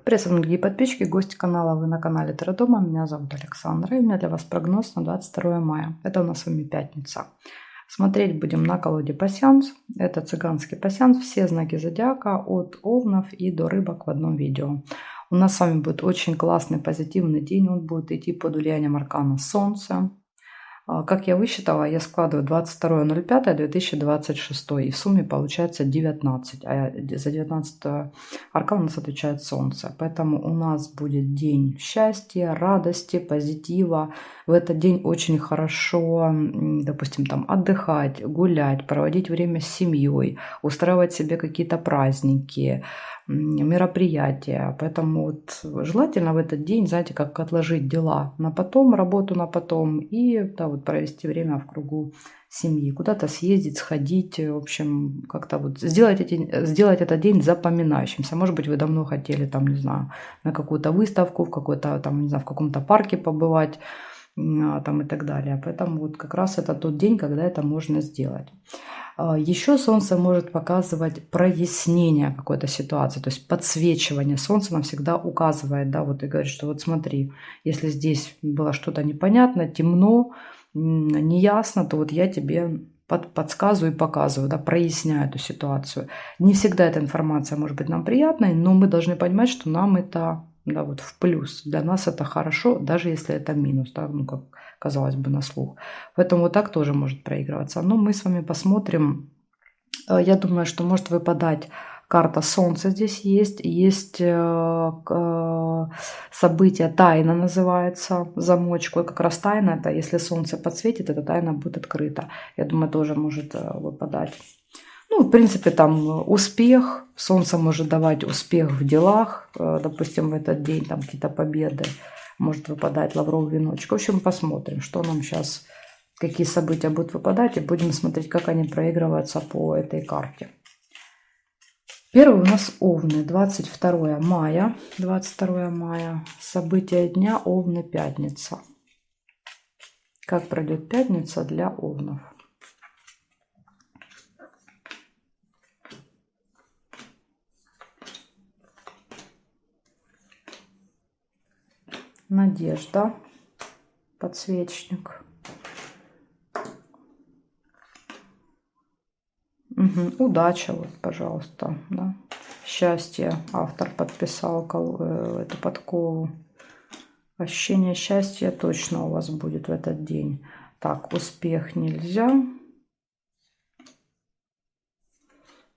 Приветствую, дорогие подписчики, гости канала. Вы на канале Таро Дома. Меня зовут Александра. И у меня для вас прогноз на 22 мая. Это у нас с вами пятница. Смотреть будем на колоде пасьянс. Это цыганский пасьянс. Все знаки зодиака от овнов и до рыбок в одном видео. У нас с вами будет очень классный позитивный день. Он будет идти под влиянием аркана Солнца. Как я высчитала, я складываю 22.05.2026, и в сумме получается 19, а за 19 аркан у нас отвечает Солнце. Поэтому у нас будет день счастья, радости, позитива. В этот день очень хорошо, допустим, там отдыхать, гулять, проводить время с семьей, устраивать себе какие-то праздники, мероприятия. Поэтому вот желательно в этот день, знаете, как отложить дела на потом, работу на потом, и да, вот провести время в кругу семьи, куда-то съездить, сходить, в общем, как-то вот сделать этот день запоминающимся. Может быть, вы давно хотели, там, не знаю, на какую-то выставку, в какой-то, там, не знаю, в каком-то парке побывать, там и так далее. Поэтому вот как раз это тот день, когда это можно сделать. Еще Солнце может показывать прояснение какой-то ситуации, то есть подсвечивание. Солнце нам всегда указывает, да, вот и говорит, что вот смотри, если здесь было что-то непонятно, темно, неясно, то вот я тебе подсказываю и показываю, да, проясняю эту ситуацию. Не всегда эта информация может быть нам приятной, но мы должны понимать, что нам это, да, вот в плюс. Для нас это хорошо, даже если это минус, да, ну как казалось бы на слух. Поэтому вот так тоже может проигрываться. Но мы с вами посмотрим. Я думаю, что может выпадать карта Солнца здесь есть. Есть событие тайна называется, замочку. И как раз тайна, это если Солнце подсветит, эта тайна будет открыта. Я думаю, тоже может выпадать. Ну, в принципе, там успех. Солнце может давать успех в делах. Допустим, в этот день там какие-то победы. Может выпадать лавровый веночек. В общем, посмотрим, что нам сейчас, какие события будут выпадать. И будем смотреть, как они проигрываются по этой карте. Первый у нас Овны. 22 мая. 22 мая. События дня Овны, пятница. Как пройдет пятница для Овнов? Надежда, подсвечник. Угу. Удача, вот, пожалуйста, да. Счастье. Автор подписал эту подкову. Ощущение счастья точно у вас будет в этот день. Так, успех нельзя.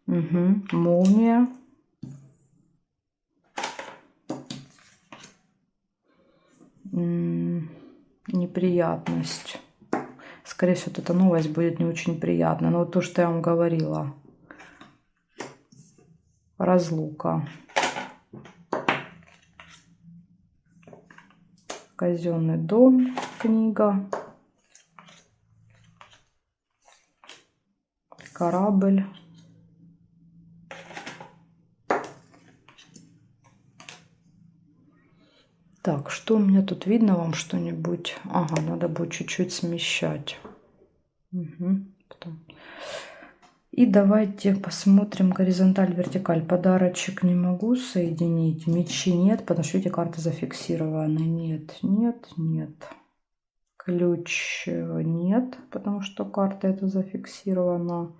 Угу. Молния. Неприятность. Скорее всего, вот эта новость будет не очень приятная. Но вот то, что я вам говорила. Разлука. Казенный дом. Книга. Корабль. Так, что у меня тут видно вам что-нибудь? Ага, надо будет чуть-чуть смещать. Угу. И давайте посмотрим горизонталь, вертикаль. Подарочек не могу соединить. Мечи нет, потому что эти карты зафиксированы. Нет, нет, нет. Ключ нет, потому что карта это зафиксирована.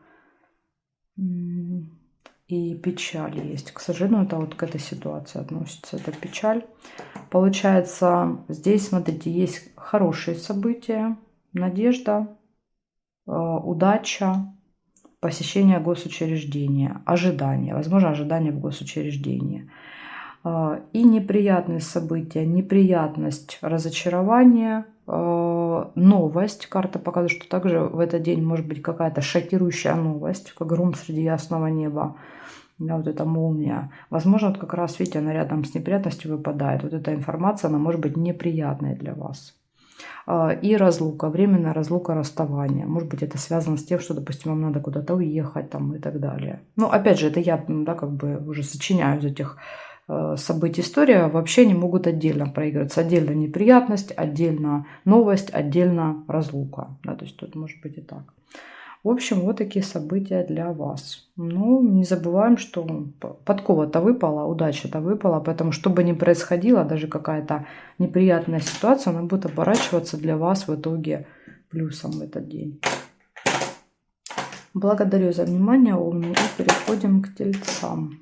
И печаль есть. К сожалению, это вот к этой ситуации относится. Это печаль. Получается, здесь, смотрите, есть хорошие события. Надежда, удача, посещение госучреждения, ожидание. Возможно, ожидание в госучреждении. И неприятные события. Неприятность, разочарование, новость. Карта показывает, что также в этот день может быть какая-то шокирующая новость, как гром среди ясного неба. Да, вот эта молния. Возможно, вот как раз, видите, она рядом с неприятностью выпадает. Вот эта информация, она может быть неприятной для вас. И разлука, временная разлука, расставание. Может быть, это связано с тем, что, допустим, вам надо куда-то уехать там и так далее. Ну, опять же, это я, да, как бы уже сочиняю из этих событий. История вообще не могут отдельно проигрываться. Отдельно неприятность, отдельно новость, отдельно разлука. Да, то есть тут может быть и так. В В общем, вот такие события для вас. Ну, не забываем, что подкова-то выпала, удача-то выпала, поэтому, что бы ни происходило, даже какая-то неприятная ситуация, она будет оборачиваться для вас в итоге плюсом в этот день. Благодарю за внимание, умные, и переходим к тельцам.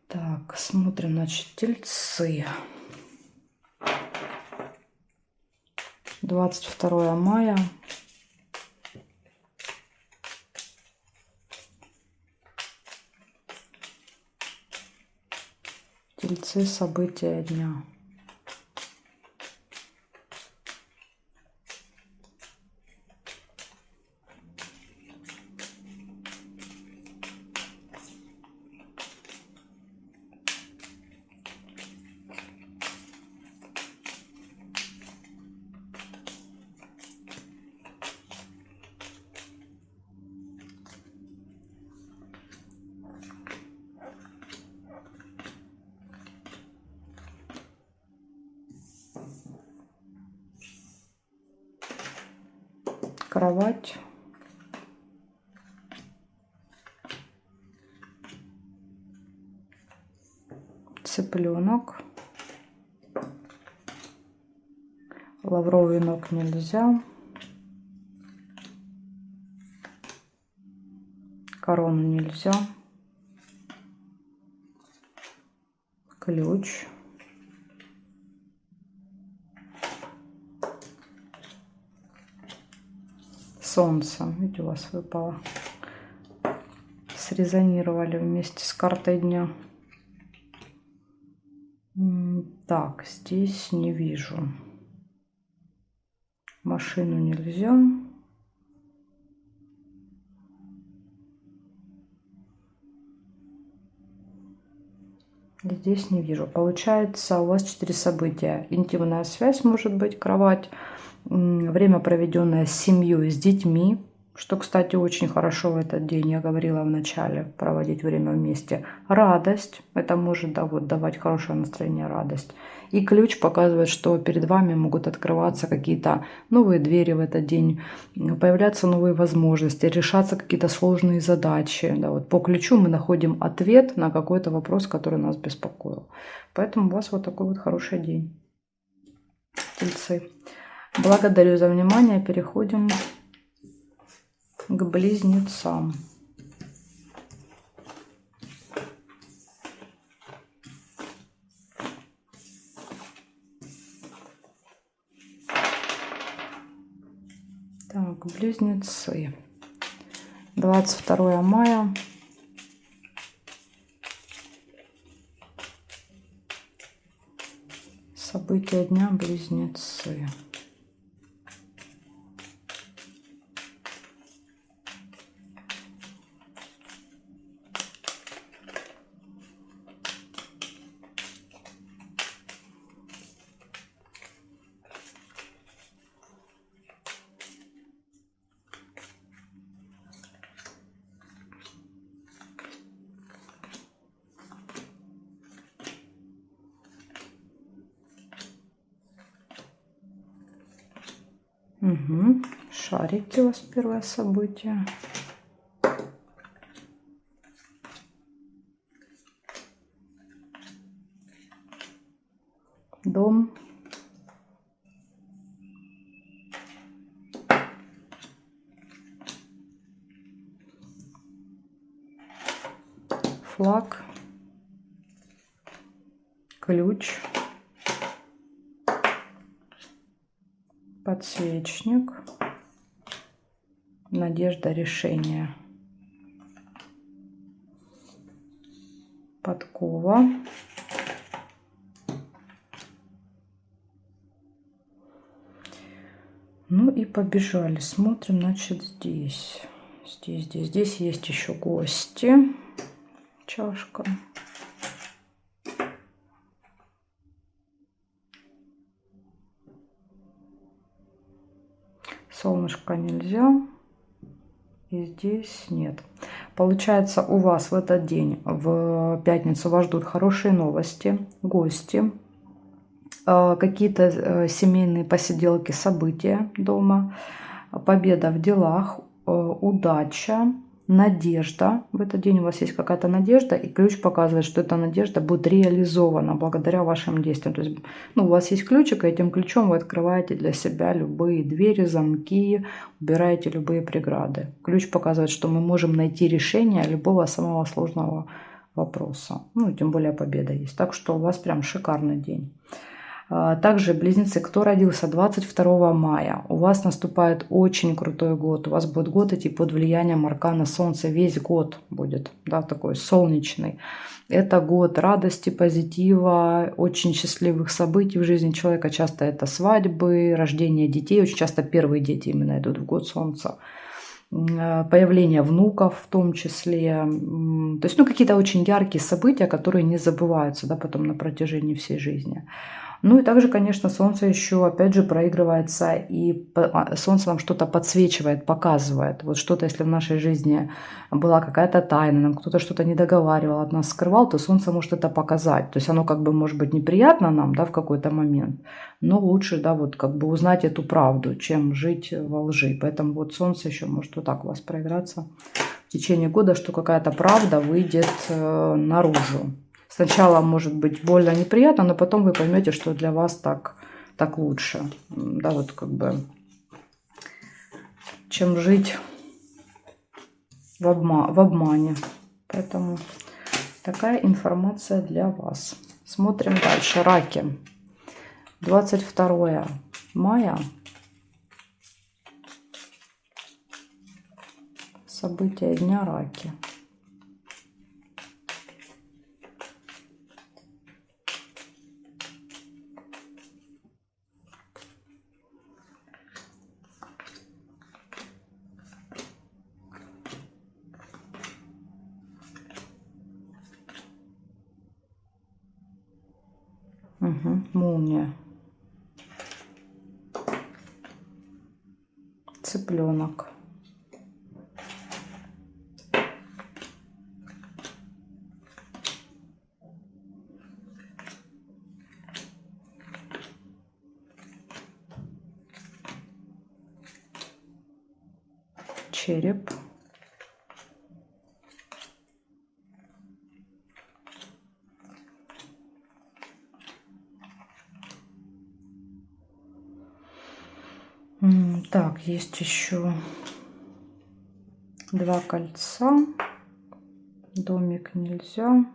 Так, смотрим, значит, тельцы. 22 мая. Тельцы, события дня. Кровать. Цыпленок. Лавровый венок нельзя. Корону нельзя. Ключ. Солнце. Видите, у вас выпало. Срезонировали вместе с картой дня. Так, здесь не вижу. Машину нельзя. Здесь не вижу. Получается, у вас 4 события. Интимная связь, может быть, кровать. Время, проведенное с семьей, с детьми. Что, кстати, очень хорошо в этот день, я говорила в начале, проводить время вместе. Радость. Это может, да, вот, давать хорошее настроение, радость. И ключ показывает, что перед вами могут открываться какие-то новые двери в этот день, появляться новые возможности, решаться какие-то сложные задачи. Да, вот по ключу мы находим ответ на какой-то вопрос, который нас беспокоил. Поэтому у вас вот такой вот хороший день. Тельцы. Благодарю за внимание. Переходим к близнецам. Так, близнецы. 22 мая. События дня, близнецы. Угу. Шарики у вас первое событие. Дом. Флаг. Ключ. Подсвечник. Надежда, решение. Подкова. Ну и побежали. Смотрим, значит, здесь. Здесь есть еще гости. Чашка. Солнышко нельзя. И здесь нет. Получается, у вас в этот день, в пятницу, вас ждут хорошие новости, гости, какие-то семейные посиделки, события дома, победа в делах, удача, надежда. В этот день у вас есть какая-то надежда, и ключ показывает, что эта надежда будет реализована благодаря вашим действиям. То есть, ну, у вас есть ключик, и этим ключом вы открываете для себя любые двери, замки, убираете любые преграды. Ключ показывает, что мы можем найти решение любого самого сложного вопроса. Ну, тем более победа есть. Так что у вас прям шикарный день. Также, близнецы, кто родился 22 мая, у вас наступает очень крутой год. У вас будет год идти под влиянием аркана Солнца. Весь год будет, да, такой солнечный. Это год радости, позитива, очень счастливых событий в жизни человека. Часто это свадьбы, рождение детей. Очень часто первые дети именно идут в год Солнца. Появление внуков в том числе. То есть, ну, какие-то очень яркие события, которые не забываются, да, потом на протяжении всей жизни. Ну и также, конечно, Солнце еще, опять же, проигрывается, и Солнце нам что-то подсвечивает, показывает. Вот что-то, если в нашей жизни была какая-то тайна, нам кто-то что-то не договаривал, от нас скрывал, то Солнце может это показать. То есть оно как бы может быть неприятно нам, да, в какой-то момент, но лучше, да, вот как бы узнать эту правду, чем жить во лжи. Поэтому вот Солнце еще может вот так у вас проиграться в течение года, что какая-то правда выйдет наружу. Сначала может быть больно, неприятно, но потом вы поймете, что для вас так лучше. Да, вот как бы, чем жить в обмане. Поэтому такая информация для вас. Смотрим дальше. Раки. 22 мая. События дня Раки. Угу, молния. Цыпленок. Череп. Так, есть еще 2 кольца. Домик нельзя.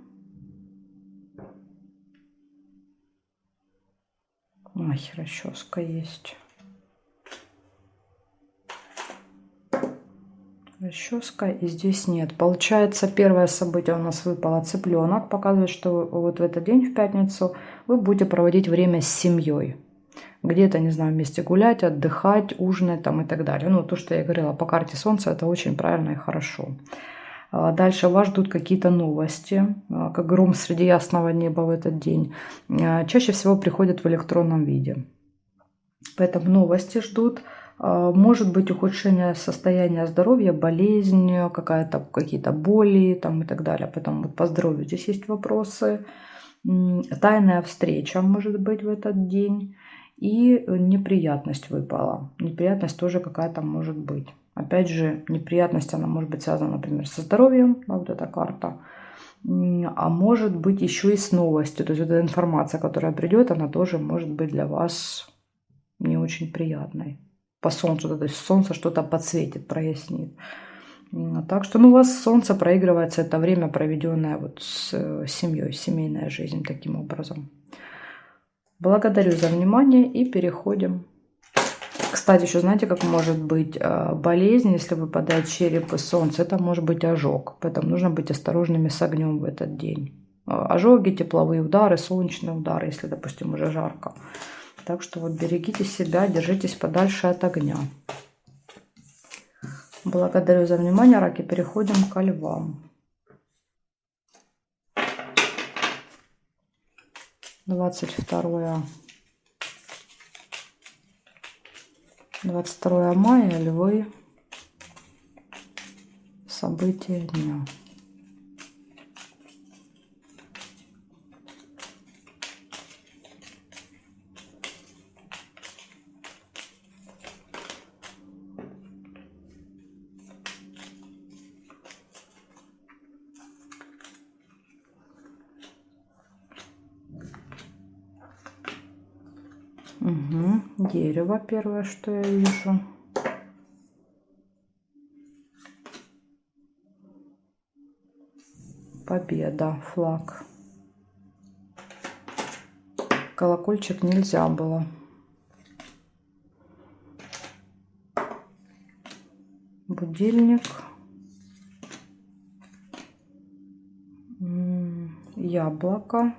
Ой, расческа есть. Расческа и здесь нет. Получается, первое событие у нас выпало цыпленок. Показывает, что вот в этот день, в пятницу, вы будете проводить время с семьей. Где-то, не знаю, вместе гулять, отдыхать, ужинать там и так далее. Ну, то, что я говорила по карте Солнца, это очень правильно и хорошо. Дальше вас ждут какие-то новости, как гром среди ясного неба в этот день. Чаще всего приходят в электронном виде. Поэтому новости ждут. Может быть ухудшение состояния здоровья, болезнь, какие-то боли там и так далее. Поэтому вот по здоровью здесь есть вопросы. Тайная встреча может быть в этот день. И неприятность выпала. Неприятность тоже какая-то может быть. Опять же, неприятность, она может быть связана, например, со здоровьем, да, вот эта карта. А может быть еще и с новостью. То есть вот эта информация, которая придет, она тоже может быть для вас не очень приятной. По Солнцу, то есть Солнце что-то подсветит, прояснит. Так что, ну, у вас Солнце проигрывается, это время, проведенное вот с семьей, семейная жизнь таким образом. Благодарю за внимание и переходим. Кстати, еще знаете, как может быть болезнь, если выпадает череп и Солнце? Это может быть ожог, поэтому нужно быть осторожными с огнем в этот день. Ожоги, тепловые удары, солнечные удары, если, допустим, уже жарко. Так что вот берегите себя, держитесь подальше от огня. Благодарю за внимание, раки. Переходим к львам. 22 мая, львы. События дня. Угу. Дерево первое, что я вижу. Победа, флаг. Колокольчик нельзя было. Будильник. Яблоко.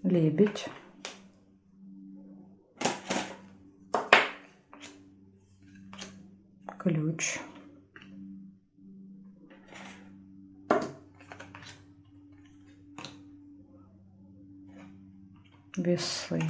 Лебедь. Ключ. Весы.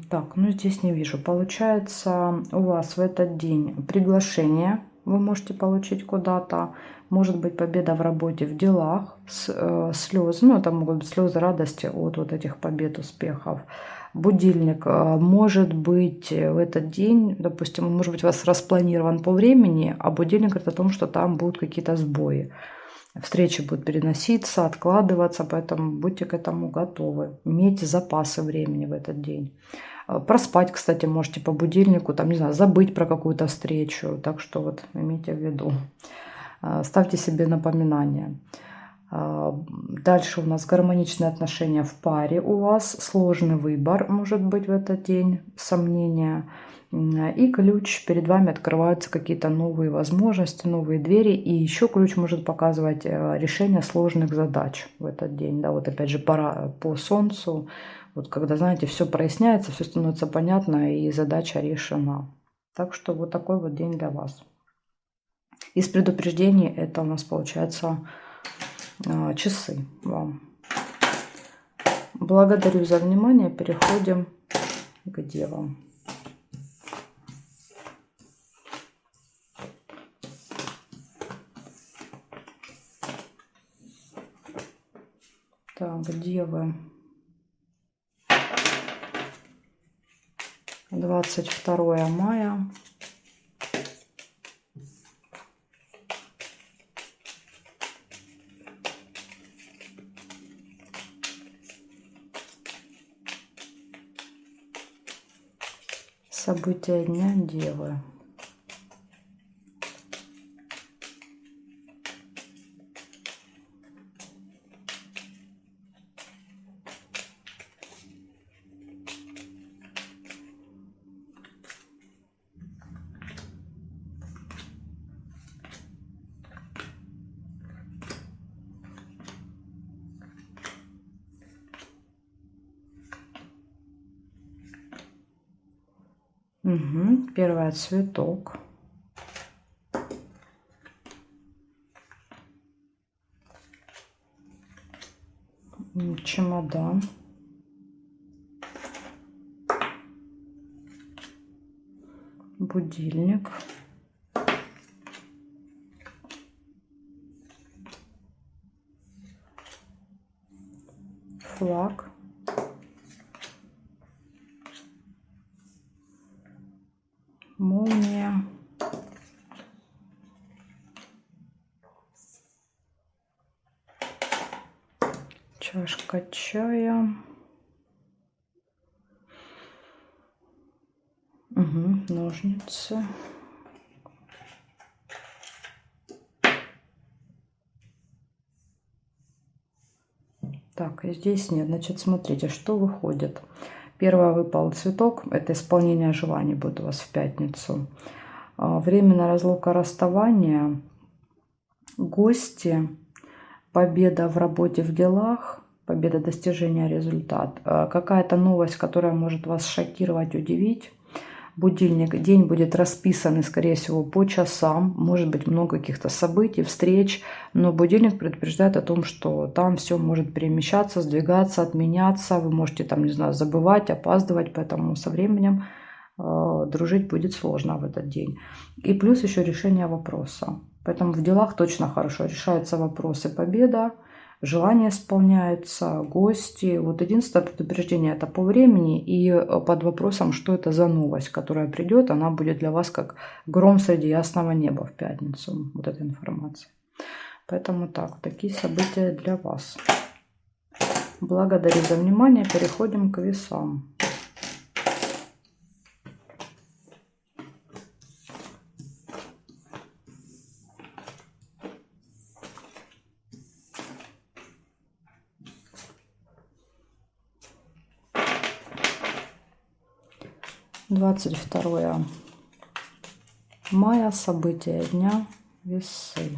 Так, ну здесь не вижу. Получается, у вас в этот день приглашение вы можете получить куда-то. Может быть победа в работе, в делах, слезы. Ну, это могут быть слезы радости от вот этих побед, успехов. Будильник может быть в этот день, допустим, он может быть у вас распланирован по времени, а будильник говорит о том, что там будут какие-то сбои. Встречи будут переноситься, откладываться, поэтому будьте к этому готовы. Имейте запасы времени в этот день. Проспать, кстати, можете по будильнику, там, не знаю, забыть про какую-то встречу. Так что вот имейте в виду. Ставьте себе напоминания. Дальше у нас гармоничные отношения в паре. У вас сложный выбор может быть в этот день, сомнения. И ключ, перед вами открываются какие-то новые возможности, новые двери. И еще ключ может показывать решение сложных задач в этот день. Да, вот опять же пора по солнцу. Вот когда, знаете, все проясняется, все становится понятно и задача решена. Так что вот такой вот день для вас. Из предупреждений это у нас получается часы вам. Благодарю за внимание. Переходим к девам. Так, девы. 22 мая. События дня девы. Угу. Первый цветок. Чемодан. Будильник. Флаг. Молния. Чашка чая. Угу. Ножницы. Так, и здесь нет. Значит, смотрите, что выходит. Первый выпал цветок. Это исполнение желаний будет у вас в пятницу. Временная разлука, расставание. Гости. Победа в работе, в делах. победа, достижение, результат. Какая-то новость, которая может вас шокировать, удивить. Будильник, день будет расписан, скорее всего, по часам. Может быть, много каких-то событий, встреч. Но будильник предупреждает о том, что там все может перемещаться, сдвигаться, отменяться. Вы можете там, не знаю, забывать, опаздывать. Поэтому со временем дружить будет сложно в этот день. И плюс еще решение вопроса. Поэтому в делах точно хорошо решаются вопросы, победа. Желания исполняются, гости. Вот единственное предупреждение это по времени и под вопросом, что это за новость, которая придет. Она будет для вас как гром среди ясного неба в пятницу. Вот эта информация. Поэтому так, такие события для вас. Благодарю за внимание. Переходим к весам. Двадцать 22 мая. События дня. Весы.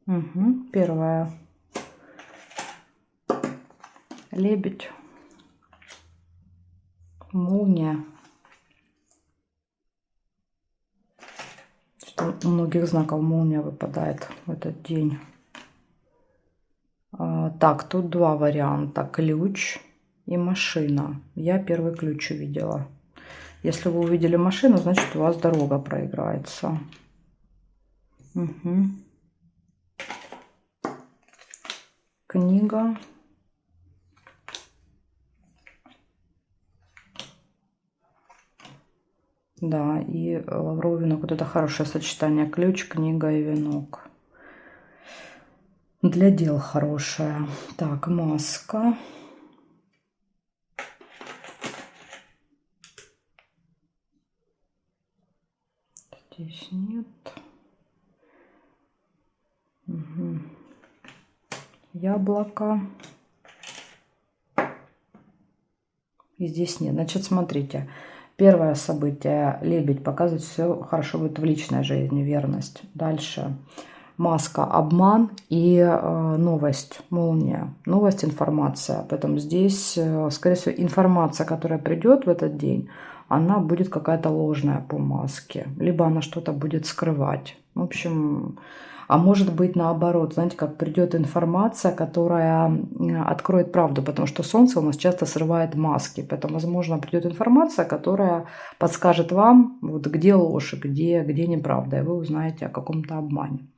Угу. Первое. Лебедь. Молния. Что у многих знаков молния выпадает в этот день. Так, тут два варианта. Ключ и машина. Я первый ключ увидела. Если вы увидели машину, значит у вас дорога проиграется. Угу. Книга. Да, и лавровый венок. Вот это хорошее сочетание. Ключ, книга и венок. Для дел хорошая. Так, маска. Здесь нет. Угу. Яблоко. И здесь нет. Значит, смотрите. Первое событие. Лебедь показывает, все хорошо будет в личной жизни. Верность. Дальше. Маска, обман и новость, молния. Новость, информация. Поэтому здесь, скорее всего, информация, которая придет в этот день, она будет какая-то ложная по маске. Либо она что-то будет скрывать. В общем, а может быть наоборот. Знаете, как придет информация, которая откроет правду. Потому что солнце у нас часто срывает маски. Поэтому, возможно, придет информация, которая подскажет вам, вот, где ложь, где неправда. И вы узнаете о каком-то обмане.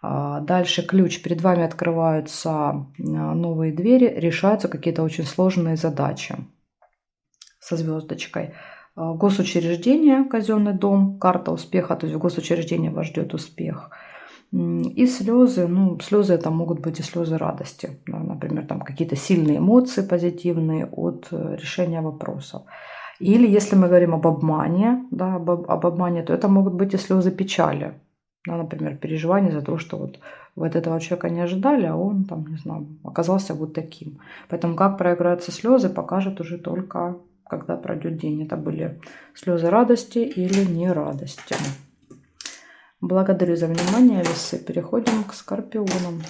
Дальше ключ. Перед вами открываются новые двери, решаются какие-то очень сложные задачи. Со звездочкой. Госучреждение, казенный дом, карта успеха, то есть в госучреждении вас ждет успех. И слезы, ну, слезы это могут быть и слезы радости. Например, там какие-то сильные эмоции позитивные от решения вопросов. Или если мы говорим об обмане, да, об обмане, то это могут быть и слезы печали. Да, например, переживание за то, что вот вы от этого человека не ожидали, а он там, не знаю, оказался вот таким. Поэтому как проиграются слезы, покажет уже только, когда пройдет день. Это были слезы радости или не радости. Благодарю за внимание, весы. Переходим к скорпионам.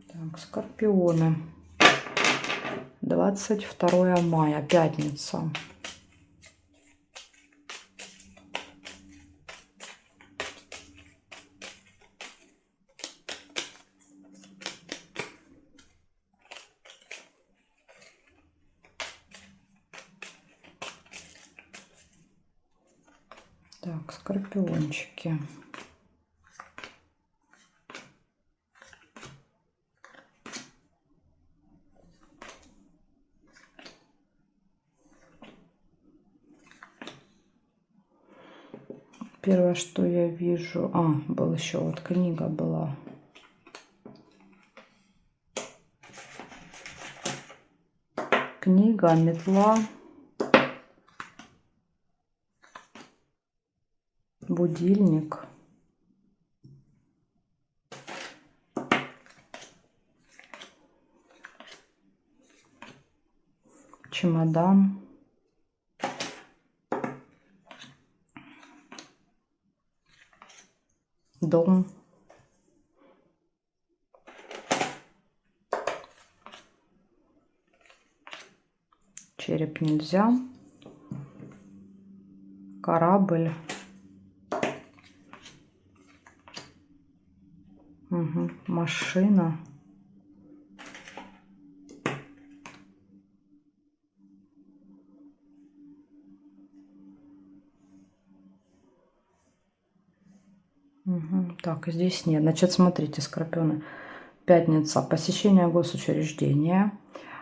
Так, скорпионы. 22 мая, пятница. Так, скорпиончики. Первое, что я вижу... был еще вот книга была. Книга, метла, будильник, чемодан, дом, череп нельзя, корабль, машина, так, здесь нет. Значит, смотрите, скорпионы. Пятница. Посещение госучреждения.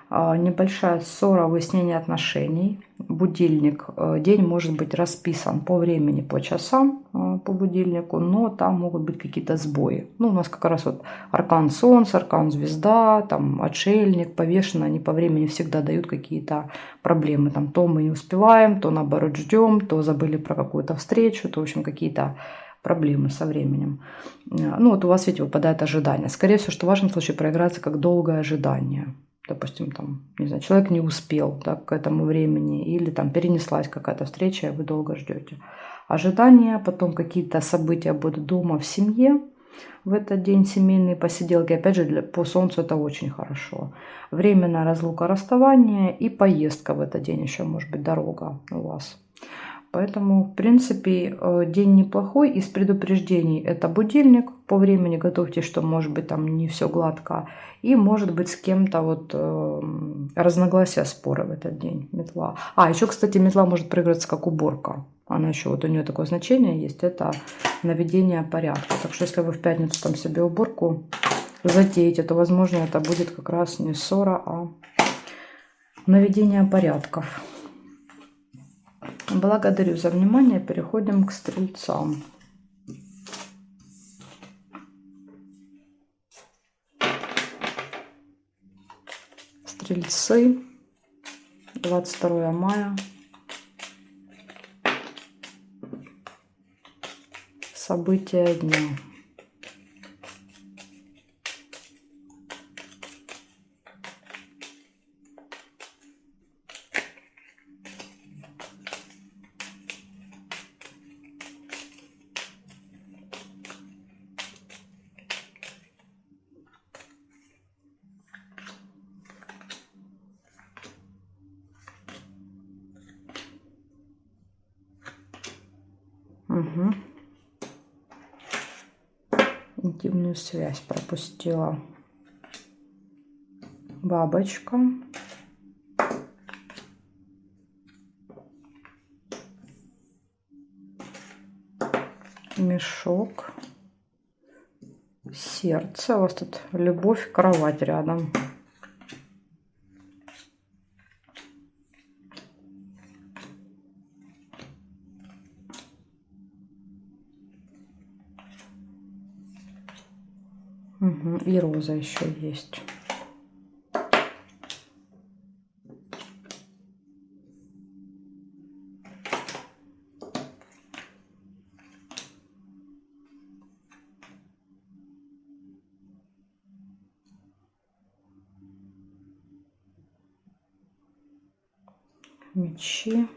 Небольшая ссора, выяснение отношений. Будильник. День может быть расписан по времени, по часам, по будильнику, но там могут быть какие-то сбои. Ну, у нас как раз вот аркан Солнце, аркан Звезда, там отшельник, повешено. Они по времени всегда дают какие-то проблемы. Там то мы не успеваем, то наоборот ждем, то забыли про какую-то встречу, то, в общем, какие-то проблемы со временем. Ну, вот у вас, видите, выпадает ожидание. Скорее всего, что в вашем случае проиграется как долгое ожидание. Допустим, там, не знаю, человек не успел, да, к этому времени, или там перенеслась какая-то встреча, и вы долго ждете. Ожидания, потом какие-то события будут дома, в семье. В этот день семейные посиделки. Опять же, по Солнцу это очень хорошо. Временная разлука, расставание и поездка в этот день. Еще может быть дорога у вас. Поэтому, в принципе, день неплохой. Из предупреждений это будильник. По времени готовьте, что может быть там не все гладко. И может быть с кем-то вот разногласия, споры в этот день. Метла. Еще, кстати, метла может проиграться как уборка. Она еще, вот у нее такое значение есть. Это наведение порядка. Так что, если вы в пятницу там себе уборку затеете, то, возможно, это будет как раз не ссора, а наведение порядков. Благодарю за внимание. Переходим к стрельцам. Стрельцы. 22 мая. События дня. Интимную связь пропустила. Бабочка. Мешок. Сердце. У вас тут любовь, кровать рядом. И роза еще есть. Мечи.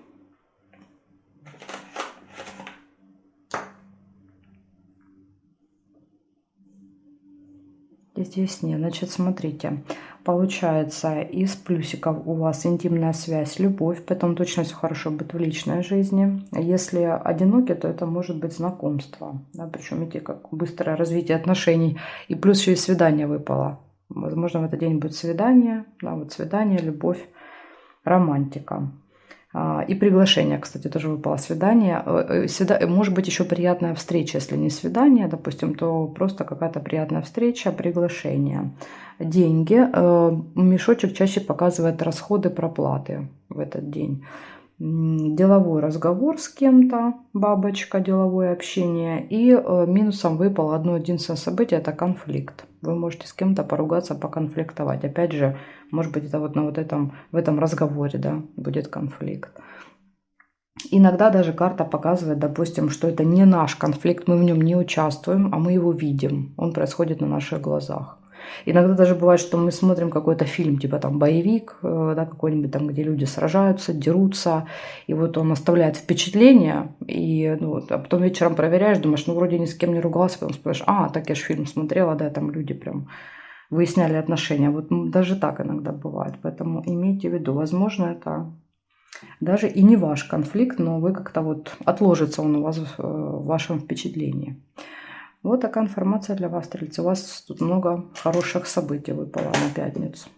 Здесь нет. Значит, смотрите, получается, из плюсиков у вас интимная связь, любовь, поэтому точно все хорошо будет в личной жизни. Если одиноки, то это может быть знакомство, да, причем видите, как быстрое развитие отношений, и плюс еще и свидание выпало. Возможно, в этот день будет свидание, да, вот свидание, любовь, романтика. И приглашение, кстати, тоже выпало свидание. Может быть еще приятная встреча, если не свидание, допустим, то просто какая-то приятная встреча, приглашение. Деньги. Мешочек чаще показывает расходы, проплаты в этот день. деловой разговор с кем-то, бабочка, деловое общение. И минусом выпало одно единственное событие, это конфликт. Вы можете с кем-то поругаться, поконфликтовать. Опять же, может быть, это вот на вот этом, в этом разговоре, да, будет конфликт. Иногда даже карта показывает, допустим, что это не наш конфликт, мы в нем не участвуем, а мы его видим. Он происходит на наших глазах. Иногда даже бывает, что мы смотрим какой-то фильм, типа там боевик, да, какой-нибудь там, где люди сражаются, дерутся, и вот он оставляет впечатление, и ну, а потом вечером проверяешь, думаешь, ну вроде ни с кем не ругался, потом спрашиваешь, так я же фильм смотрела, да, там люди прям выясняли отношения. Вот даже так иногда бывает, поэтому имейте в виду, возможно, это даже и не ваш конфликт, но вы как-то вот отложится он у вас в вашем впечатлении. Вот такая информация для вас, стрельцы. У вас тут много хороших событий выпало на пятницу.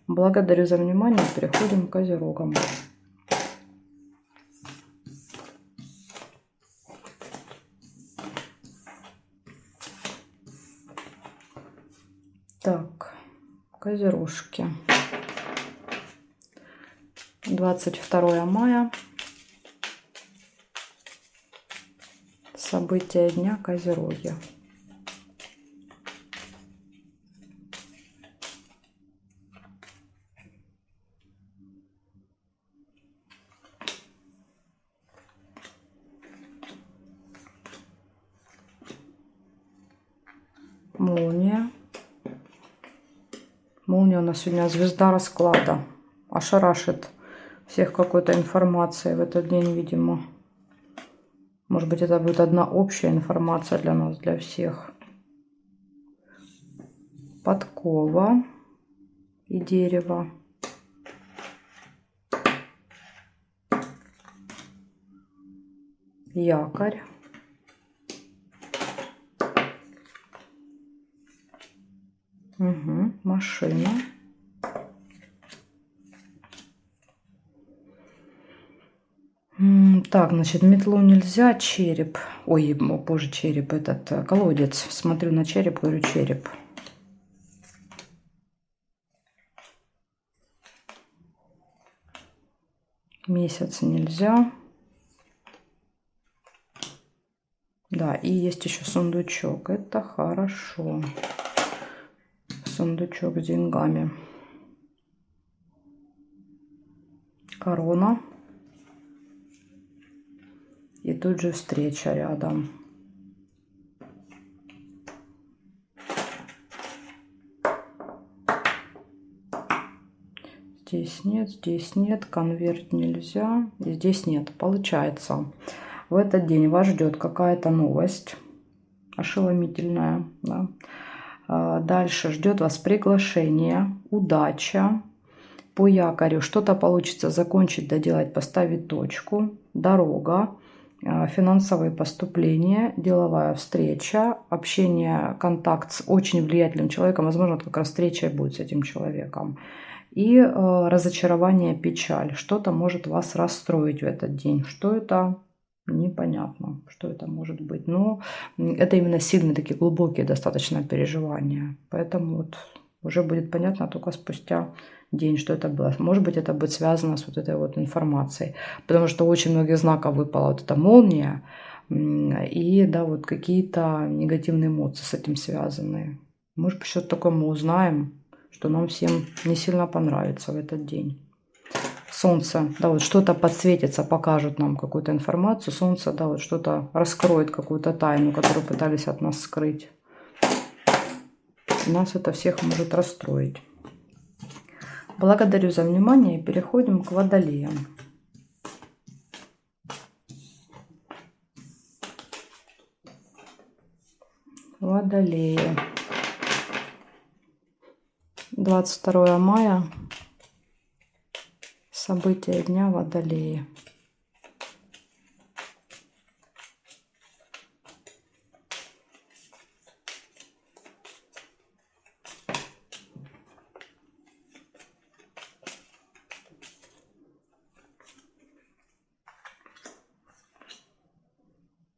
Благодарю за внимание. Переходим к козерогам. Так, козерожки. 22 мая. События дня, козероги. Молния. Молния у нас сегодня звезда расклада. Ошарашит всех какой-то информацией в этот день, видимо. Может быть, это будет одна общая информация для нас, для всех. Подкова и дерево. Якорь. Угу, машина. Так, значит, метлу нельзя, череп. Ой, боже, череп, этот колодец. Смотрю на череп, говорю, череп. Месяц нельзя. Да, и есть еще сундучок. Это хорошо. Сундучок с деньгами. Корона. И тут же встреча рядом. Здесь нет, конверт нельзя, и здесь нет. Получается, в этот день вас ждет какая-то новость ошеломительная. Да? Дальше ждет вас приглашение, удача. По якорю что-то получится закончить, доделать, поставить точку, дорога, финансовые поступления, деловая встреча, общение, контакт с очень влиятельным человеком. Возможно, как раз встреча будет с этим человеком. И разочарование, печаль. Что-то может вас расстроить в этот день. Что это? Непонятно, что это может быть. Но это именно сильные, такие глубокие достаточно переживания. Поэтому вот уже будет понятно только спустя день, что это было. Может быть, это будет связано с вот этой вот информацией. Потому что очень многих знаков выпала вот эта молния. И да, вот какие-то негативные эмоции с этим связаны. Может быть, что-то такое мы узнаем, что нам всем не сильно понравится в этот день. Солнце, да, вот что-то подсветится, покажут нам какую-то информацию. Солнце, да, вот что-то раскроет, какую-то тайну, которую пытались от нас скрыть. Нас это всех может расстроить. Благодарю за внимание и переходим к водолеям. Водолеи. 22 мая. События дня, водолеи.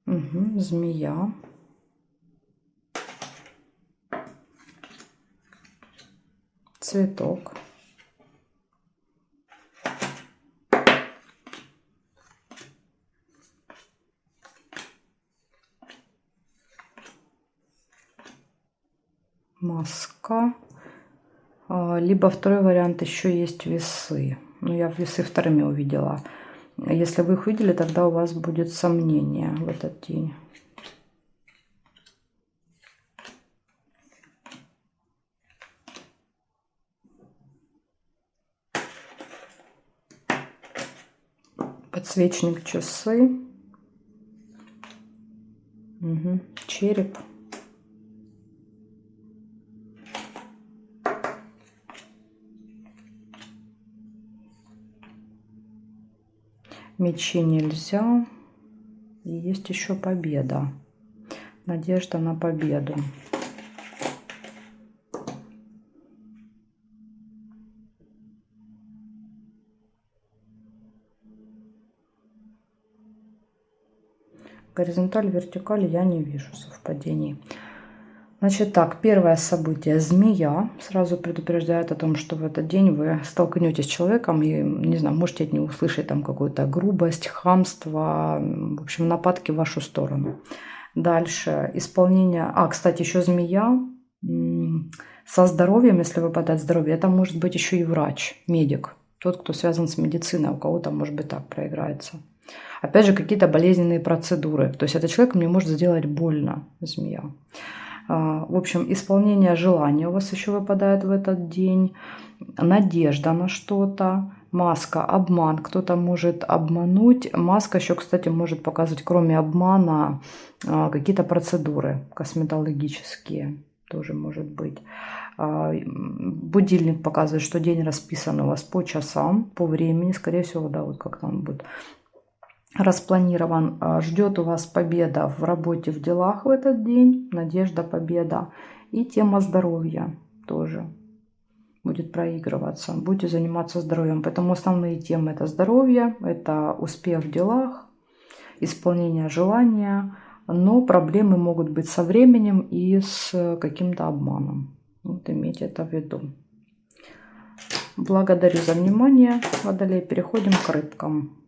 Угу, змея. Цветок. маска. Либо второй вариант, еще есть весы. Ну, я весы вторыми увидела. Если вы их видели, тогда у вас будет сомнение в этот день. Подсвечник, часы. Угу. Череп. Мечи нельзя. И есть еще победа. Надежда на победу. Горизонталь, вертикаль я не вижу совпадений. Значит так, первое событие. Змея. Сразу предупреждает о том, что в этот день вы столкнетесь с человеком и, не знаю, можете от него услышать там какую-то грубость, хамство, в общем, нападки в вашу сторону. Дальше исполнение. Кстати, еще змея со здоровьем, если выпадает здоровье, это может быть еще и врач, медик. Тот, кто связан с медициной, у кого-то, может быть, так проиграется. Опять же, какие-то болезненные процедуры. То есть этот человек мне может сделать больно, змея. В общем, исполнение желания у вас еще выпадает в этот день. Надежда на что-то. Маска, обман. Кто-то может обмануть. Маска еще, кстати, может показывать, кроме обмана, какие-то процедуры косметологические. Тоже может быть. Будильник показывает, что день расписан у вас по часам, по времени. Скорее всего, да, вот как там будет распланирован. Ждет у вас победа в работе, в делах в этот день. Надежда, победа. И тема здоровья тоже будет проигрываться. Будете заниматься здоровьем. Поэтому основные темы — это здоровье, это успех в делах, исполнение желания. Но проблемы могут быть со временем и с каким-то обманом. Вот имейте это в виду. Благодарю за внимание, Водолей. Переходим к рыбкам.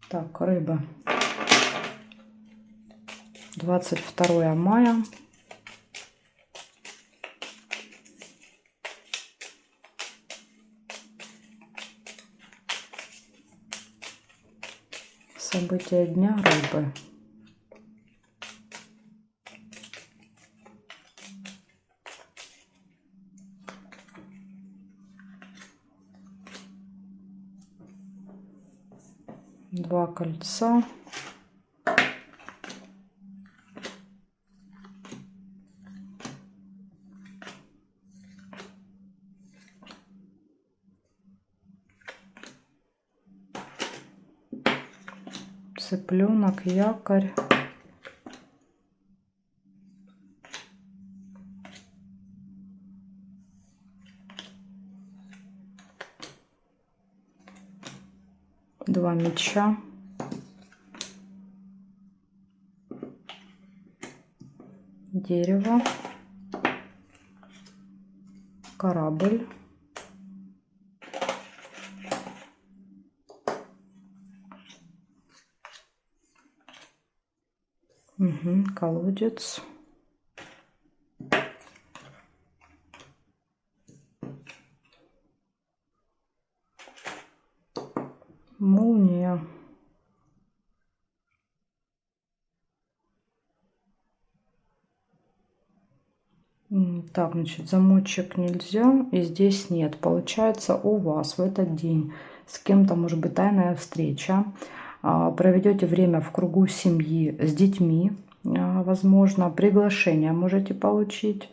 Так, рыба. 22 мая. События дня рыбы. Два кольца. Цыпленок, якорь. Два меча. Дерево. Корабль. Колодец. Молния. Так, значит, замочек нельзя, и здесь нет. Получается, у вас в этот день с кем-то может быть тайная встреча. Проведете время в кругу семьи с детьми. Возможно, приглашение можете получить.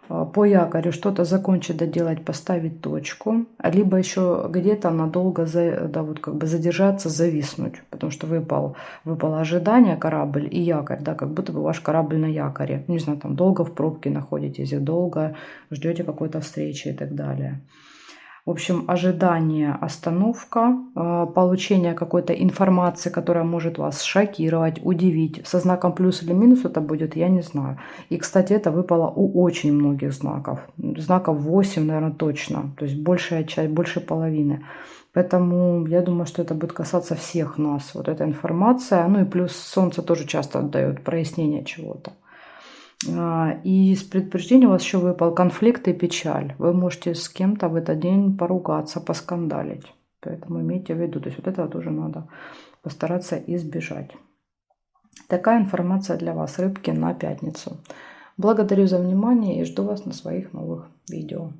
По якорю что-то закончить, доделать, поставить точку. Либо еще где-то надолго вот как бы задержаться, зависнуть. Потому что выпало ожидание, корабль и якорь. Да, как будто бы ваш корабль на якоре. Не знаю, там долго в пробке находитесь, долго ждете какой-то встречи и так далее. В общем, ожидание, остановка, получение какой-то информации, которая может вас шокировать, удивить. Со знаком плюс или минус это будет, я не знаю. И, кстати, это выпало у очень многих знаков. Знаков 8, наверное, точно. То есть большая часть, больше половины. Поэтому я думаю, что это будет касаться всех нас. Вот эта информация. Ну и плюс Солнце тоже часто отдает прояснение чего-то. И из предупреждения у вас еще выпал конфликт и печаль. Вы можете с кем-то в этот день поругаться, поскандалить. Поэтому имейте в виду. То есть вот этого тоже надо постараться избежать. Такая информация для вас, рыбки, на пятницу. Благодарю за внимание и жду вас на своих новых видео.